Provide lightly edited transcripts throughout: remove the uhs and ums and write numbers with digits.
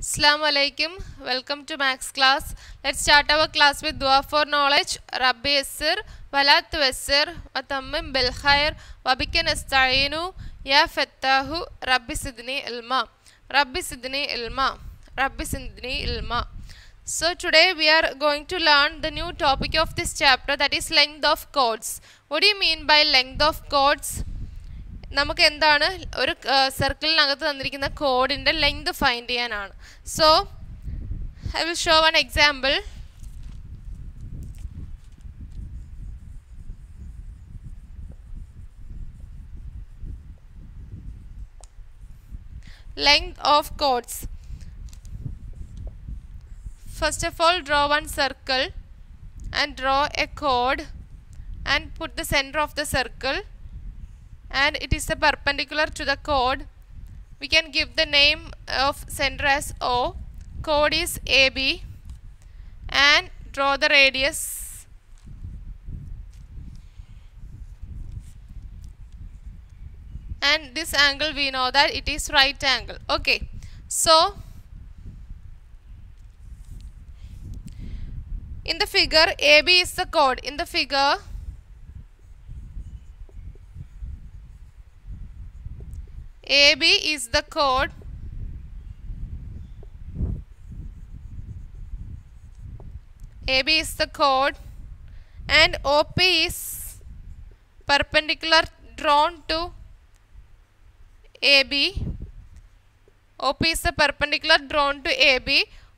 Assalamu alaikum. Welcome to Max class. Let's start our class with dua for knowledge. Rabbi yassir wala tuyassir wa tammim bil khair wa bika nasta'inu ya fattahu rabbi sidni ilma. Rabbi sidni ilma. Rabbi sidni ilma. So today we are going to learn the new topic of this chapter, that is length of chords. What do you mean by length of chords? നമുക്ക് എന്താണ് ഒരു സർക്കിളിനകത്ത് തന്നിരിക്കുന്ന കോഡിൻ്റെ length find ചെയ്യാനാണ്. So I will show one example. Length of chords. First of all, draw one circle and draw a chord and put the center of the circle, and it is a perpendicular to the chord. We can give the name of center as O. Chord is AB, and draw the radius. And this angle we know that it is right angle. Okay, so in the figure AB is the chord. In the figure AB is the chord. AB is the chord, and OP is perpendicular drawn to AB. OP is the perpendicular drawn to AB.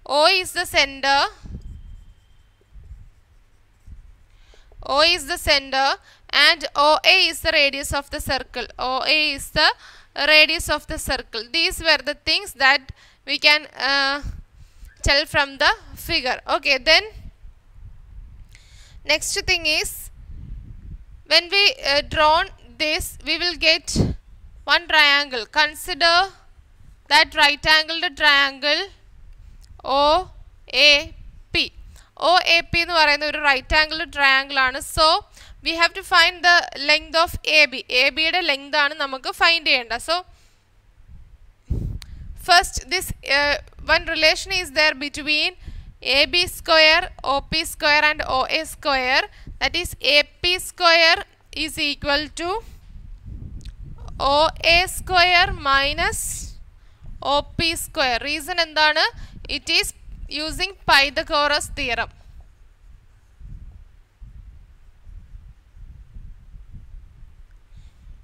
O is the center. O is the center, and OA is the radius of the circle. OA is the radius of the circle. These were the things that we can tell from the figure. Okay, then next thing is, when we draw this, we will get one triangle. Consider that right angled triangle OAP. OAP എന്ന് പറയുന്ന ഒരു right angle triangle ആണ്. So we have to find the length of AB. AB യുടെ length ആണ് നമുക്ക് find ചെയ്യേണ്ടത്. So first, this one relation is there between AB square, OP square and OA square. That is, AP square is equal to OA square minus OP square. Reason എന്താണ്? It is using Pythagoras theorem.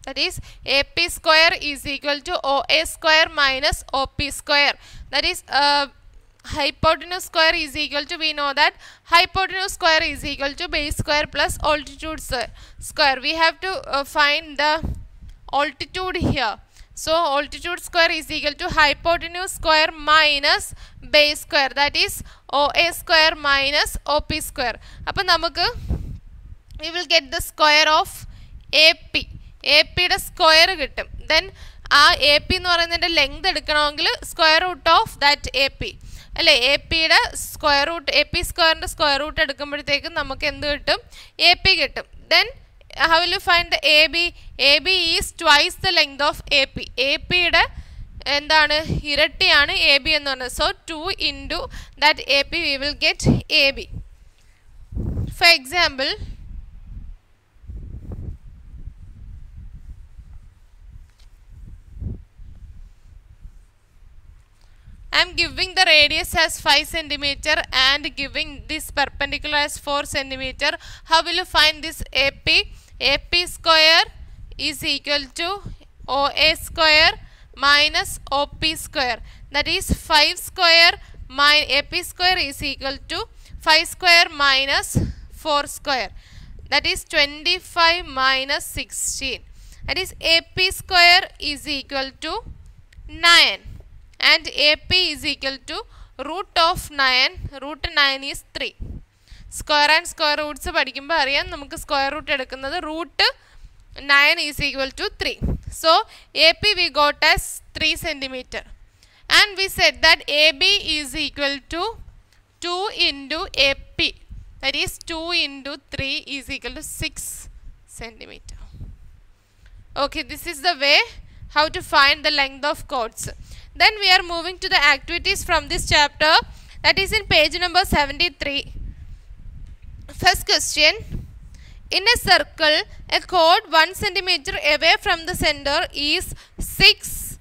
That is, AP square is equal to OA square minus OP square. That is, hypotenuse square is equal to, we know that hypotenuse square is equal to base square plus altitude square. We have to find the altitude here. So altitude square is equal to hypotenuse square minus base square. That is OA square minus OP square. അപ്പോൾ നമുക്ക് we will get the square of AP. AP യുടെ square കിട്ടും. Then ആ A P എന്ന് പറയുന്നതിൻ്റെ length എടുക്കണമെങ്കിൽ square root of that A P അല്ലേ. A പിയുടെ സ്ക്വയർ റൂട്ട്, എ പി സ്ക്വയറിൻ്റെ സ്ക്വയർ റൂട്ട് എടുക്കുമ്പോഴത്തേക്കും നമുക്ക് എന്ത് കിട്ടും? എ പി കിട്ടും. Then how will you find the AB? AB is twice the length of AP. AP യുടെ എന്താണ്? ഇരട്ടിയാണ് എ ബി എന്ന് പറയുന്നത്. So 2 into that AP we will get AB. For example, I am giving the radius as 5 cm and giving this perpendicular as 4 cm. How will you find this AP? AP square is equal to OA square minus OP square. That is, 5 square minus AP square is equal to 5 square minus 4 square. That is 25 minus 16. That is, AP square is equal to 9. And AP is equal to root of 9. Root 9 is 3. Square and square roots പഠിക്കുമ്പോൾ അറിയാം, നമുക്ക് square root എടുക്കുന്നത് root 9 is equal to 3. So AP we got as 3 cm. And we said that AB is equal to 2 into AP. That is, 2 into 3 is equal to 6 cm. Okay, this is the way how to find the length of chords. Then we are moving to the activities from this chapter, that is in page number 73. First question. In a circle, a chord 1 centimeter away from the center is 6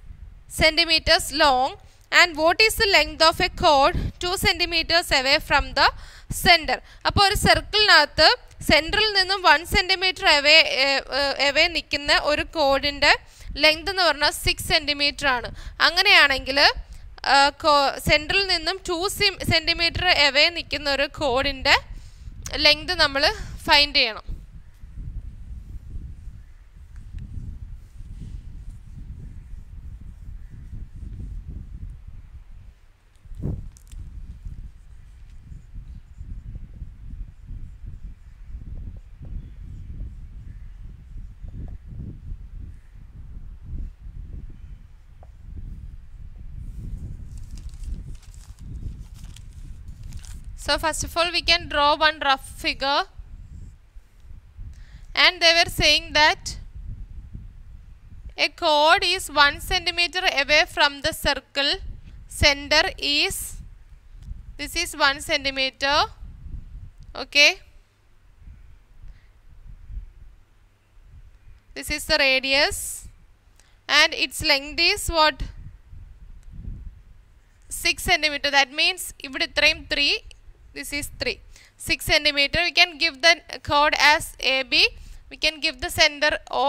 centimeters long, and what is the length of a chord 2 centimeters away from the center? അപ്പോൾ ഒരു സർക്കിളിനകത്ത് സെൻറ്ററിൽ നിന്നും 1 centimetre away നിൽക്കുന്ന ഒരു കോഡിൻ്റെ length എന്ന് പറഞ്ഞാൽ 6 centimetre ആണ്. അങ്ങനെയാണെങ്കിൽ സെൻറ്ററിൽ നിന്നും 2 സെൻറ്റിമീറ്റർ അവേ നിൽക്കുന്ന ഒരു കോഡിൻ്റെ ലെങ്ത് നമ്മൾ ഫൈൻഡ് ചെയ്യണം. So first of all we can draw one rough figure, and they were saying that a chord is 1 centimeter away from the circle. Center is, this is 1 centimeter, okay, this is the radius, and its length is what, 6 centimeter. That means ഇവിടെ ഇത്രയും 3, this is 3, 6 centimeter. We can give the chord as AB. We can give the center O,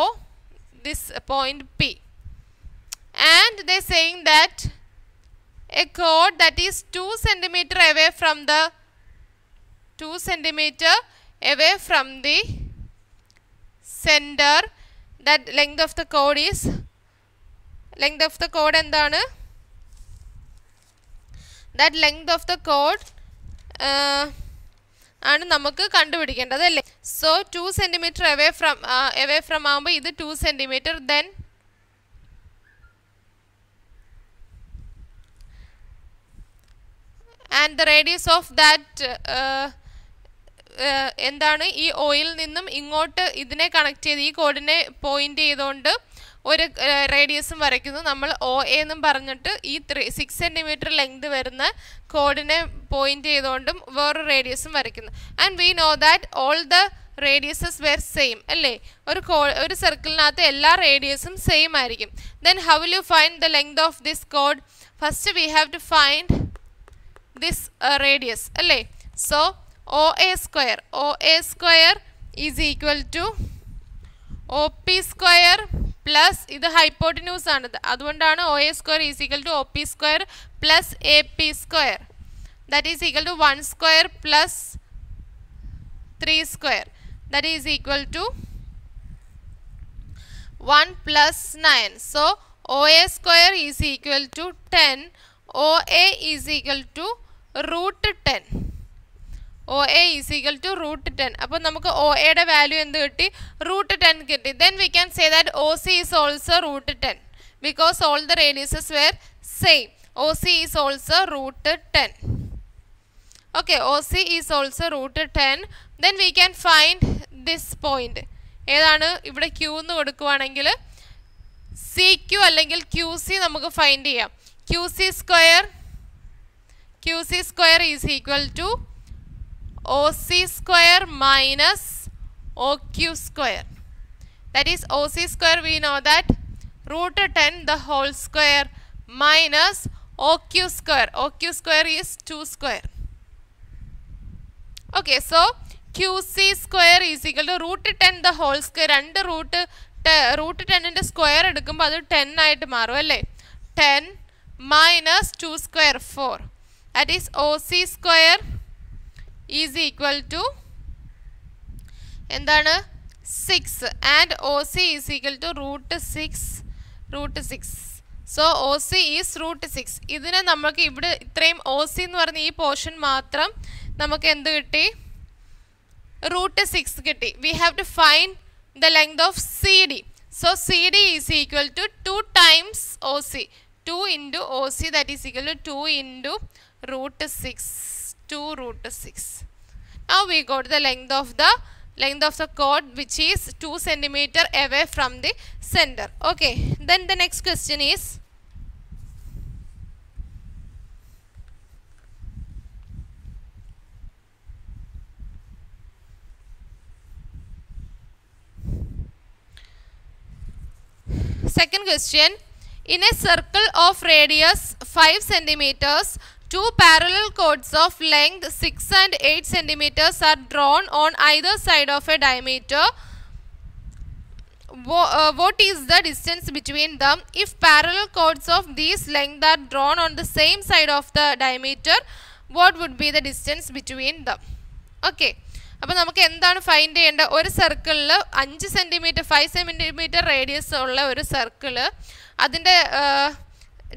this point P. And they saying that a chord that is 2 centimeter away from the 2 centimeter away from the center, that length of the chord is, length of the chord എന്താണ്, that length of the chord ആണ് നമുക്ക് കണ്ടുപിടിക്കേണ്ടത് അല്ലേ. So 2 centimetre away from ആകുമ്പോൾ ഇത് 2 centimetre, then and the radius of that എന്താണ്, ഈ oil നിന്നും ഇങ്ങോട്ട് ഇതിനെ കണക്ട് ചെയ്ത് ഈ കോഡിനെ പോയിന്റ് ചെയ്തുകൊണ്ട് ഒരു റേഡിയസും വരയ്ക്കുന്നു. നമ്മൾ ഒ എന്നും പറഞ്ഞിട്ട് ഈ 6 സെൻറ്റിമീറ്റർ ലെങ്ത് വരുന്ന കോഡിനെ പോയിന്റ് ചെയ്തുകൊണ്ടും വേറൊരു റേഡിയസും വരയ്ക്കുന്നു. And we know that all the radiuses were same അല്ലേ. ഒരു സർക്കിളിനകത്ത് എല്ലാ റേഡിയസും സെയിം ആയിരിക്കും. Then how will you find the length of this കോഡ്? First we have to find this radius അല്ലേ. So O A square is equal to O P square plus, ഇത് hypotenuse ആണ്, അതുകൊണ്ടാണ് O A square is equal to O P square plus A P square, that is equal to 1 square plus 3 square, that is equal to 1 plus 9. So O A square is equal to 10, O A is equal to √10, O A is equal to √10. അപ്പോൾ നമുക്ക് O എയുടെ value എന്ത് കിട്ടി? √10 കിട്ടി. Then we can say that O C is also √10 because all the radiuses were same. O C is also √10. Okay, O C is also √10. Then we can find this point. ഏതാണ്? ഇവിടെ Q എന്ന് കൊടുക്കുവാണെങ്കിൽ C Q അല്ലെങ്കിൽ Q C നമുക്ക് find ചെയ്യാം. Q C square is equal to OC square minus OQ square. That is OC square, we know that √10 the whole square minus OQ square. OQ square is 2 square. Okay, so QC square is equal to √10 the whole square. രണ്ട് √10ന്റെ square എടുക്കുമ്പോൾ അത് 10 ആയിട്ട് മാറും അല്ലേ. 10 minus 2 square 4. That is OC square is equal to എന്താണ് 6 and OC is equal to √6. So OC is √6. ഇതിനെ നമുക്ക് ഇവിടെ ഇത്രയും OC എന്ന് പറഞ്ഞ ഈ പോർഷൻ മാത്രം നമുക്ക് എന്ത് കിട്ടി? √6 കിട്ടി. We have to find the length of CD. So CD is equal to 2 times OC. 2 into OC, that is equal to 2 into √6. 2√6. Now we got the length of the chord, which is 2 centimeter away from the center. Okay, then the next question is second question, in a circle of radius 5 centimeters, two parallel chords of length 6 and 8 centimeters are drawn on either side of a diameter. What is the distance between them? If parallel chords of these length are drawn on the same side of the diameter, what would be the distance between them? Okay, അപ്പോൾ നമുക്ക് എന്താണ് find ചെയ്യേണ്ടത്? ഒരു സർക്കിളിൽ 5 centimetre 5 centimetre radius ഉള്ള ഒരു circle, അതിൻ്റെ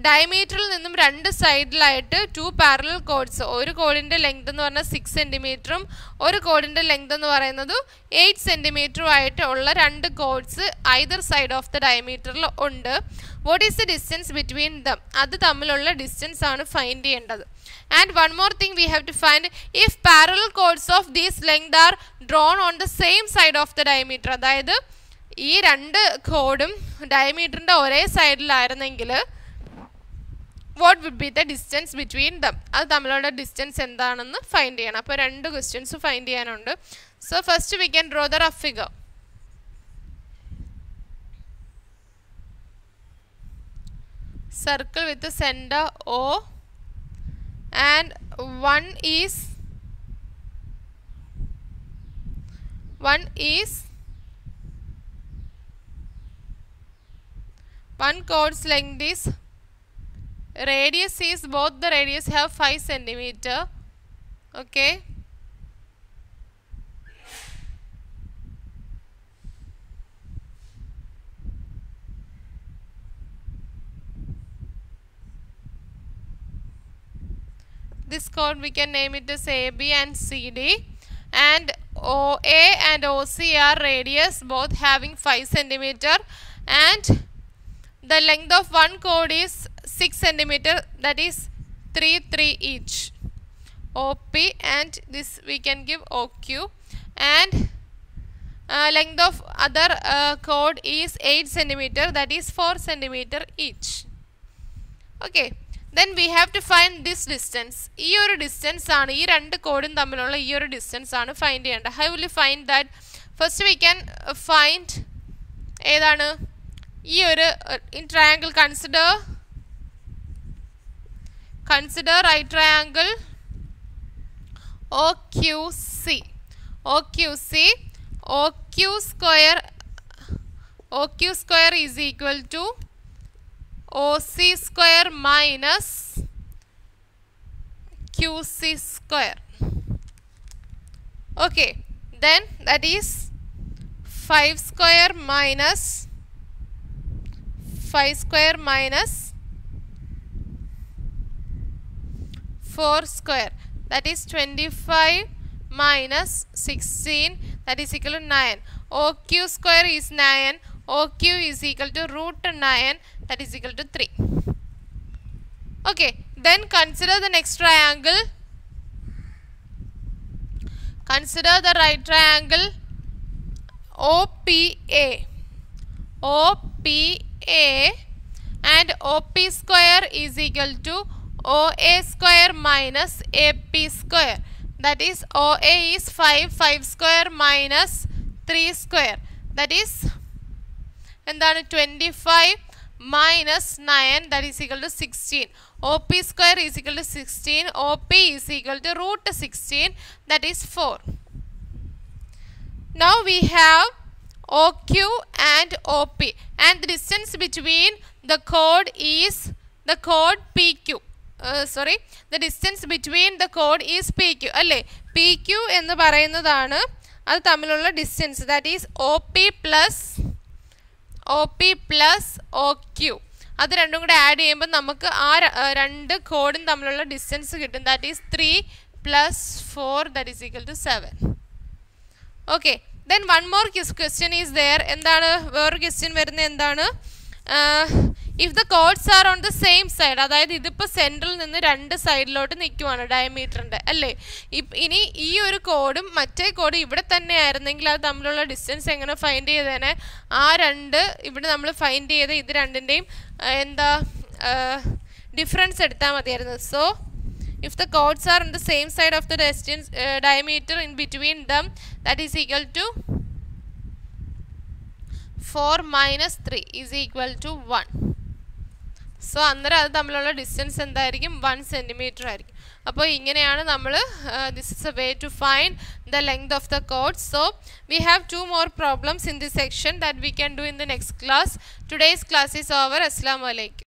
ഡയമീറ്ററിൽ നിന്നും രണ്ട് സൈഡിലായിട്ട് 2 പാരലൽ കോഡ്സ്, ഒരു കോഡിൻ്റെ ലെങ്ത് എന്ന് പറഞ്ഞാൽ 6 സെൻറ്റിമീറ്ററും ഒരു കോഡിൻ്റെ ലെങ്ത് എന്ന് പറയുന്നത് 8 സെൻറ്റിമീറ്ററും ആയിട്ട് ഉള്ള രണ്ട് chords either side of the ഡയമീറ്ററിൽ ഉണ്ട്. What is the distance between them? അത് തമ്മിലുള്ള ഡിസ്റ്റൻസ് ആണ് ഫൈൻഡ് ചെയ്യേണ്ടത്. And one more thing we have to find, if parallel chords of this length are drawn on the same side of the diameter, അതായത് ഈ രണ്ട് കോഡും ഡയമീറ്ററിൻ്റെ ഒരേ സൈഡിലായിരുന്നെങ്കിൽ what would be the distance between them? അത് തമ്മിലുള്ള distance എന്താണെന്ന് find ചെയ്യണം. അപ്പോൾ രണ്ട് ക്വസ്റ്റ്യൻസ് ഫൈൻഡ് ചെയ്യാനുണ്ട്. So first we can draw the rough figure. Circle with the center O and one is one chord's length is, radius is, both the radius have 5 centimeter. Okay, this chord we can name it as AB and CD, and OA and OC are radius, both having 5 centimeter, and the length of one chord is 6 centimeter, that is 3 each. OP, and this we can give OQ, and length of other chord is 8 centimeter, that is 4 centimeter each. Okay, then we have to find this distance. ഈ ഒരു distance ആണ്, ഈ രണ്ട് കോഡും തമ്മിലുള്ള ഈ ഒരു distance ആണ് ഫൈൻഡ് ചെയ്യേണ്ടത്. How will you find that? First we can find ഏതാണ് ഈ ഒരു in triangle. Consider right triangle OQC. OQ square is equal to OC square minus QC square. Okay, then that is 5 square minus 4 square, that is 25 minus 16, that is equal to 9. OQ square is 9. OQ is equal to root 9, that is equal to 3. Okay, then consider the next triangle. Consider the right triangle OPA. And OP square is equal to OA square minus AP square, that is OA is 5 square minus 3 square, that is എന്താണ് 25 minus 9, that is equal to 16. OP square is equal to 16. OP is equal to root 16, that is 4. Now we have OQ and OP, and the distance between the chord is the chord PQ. The distance between the chord is PQ. അല്ലേ, PQ എന്ന് പറയുന്നതാണ് അത് തമ്മിലുള്ള distance, that is OP plus OQ. അത് രണ്ടും കൂടെ add ചെയ്യുമ്പോൾ നമുക്ക് ആ രണ്ട് കോഡും തമ്മിലുള്ള ഡിസ്റ്റൻസ് കിട്ടും, that is 3 plus 4, that is equal to 7. Okay, then one more question is there. എന്താണ് വേറൊരു ക്വസ്റ്റ്യൻ വരുന്നത്? എന്താണ് if the chords are on the same side, അതായത് ഇതിപ്പോൾ സെൻട്രൽ നിന്ന് രണ്ട് സൈഡിലോട്ട് നിൽക്കുവാണ് ഡയമീറ്ററിൻ്റെ അല്ലേ. ഇനി ഈ ഒരു കോഡും മറ്റേ കോഡും ഇവിടെ തന്നെ ആയിരുന്നെങ്കിൽ അത് തമ്മിലുള്ള ഡിസ്റ്റൻസ് എങ്ങനെ ഫൈൻഡ് ചെയ്തേനെ? ആ രണ്ട് ഇവിടെ നമ്മൾ ഫൈൻഡ് ചെയ്ത് ഇത് രണ്ടിൻ്റെയും എന്താ ഡിഫറൻസ് എടുത്താൽ മതിയായിരുന്നു. So if the chords are on the same side of the distance diameter in between them, that is equal to 4 minus 3 is equal to 1. So അന്നേരം അത് തമ്മിലുള്ള ഡിസ്റ്റൻസ് എന്തായിരിക്കും 1 സെൻറ്റിമീറ്റർ ആയിരിക്കും. അപ്പോൾ ഇങ്ങനെയാണ് നമ്മൾ this is a way to find the length of the chord. So we have 2 more problems in this section that we can do in the next class. Today's class is over. Assalamu alaikum.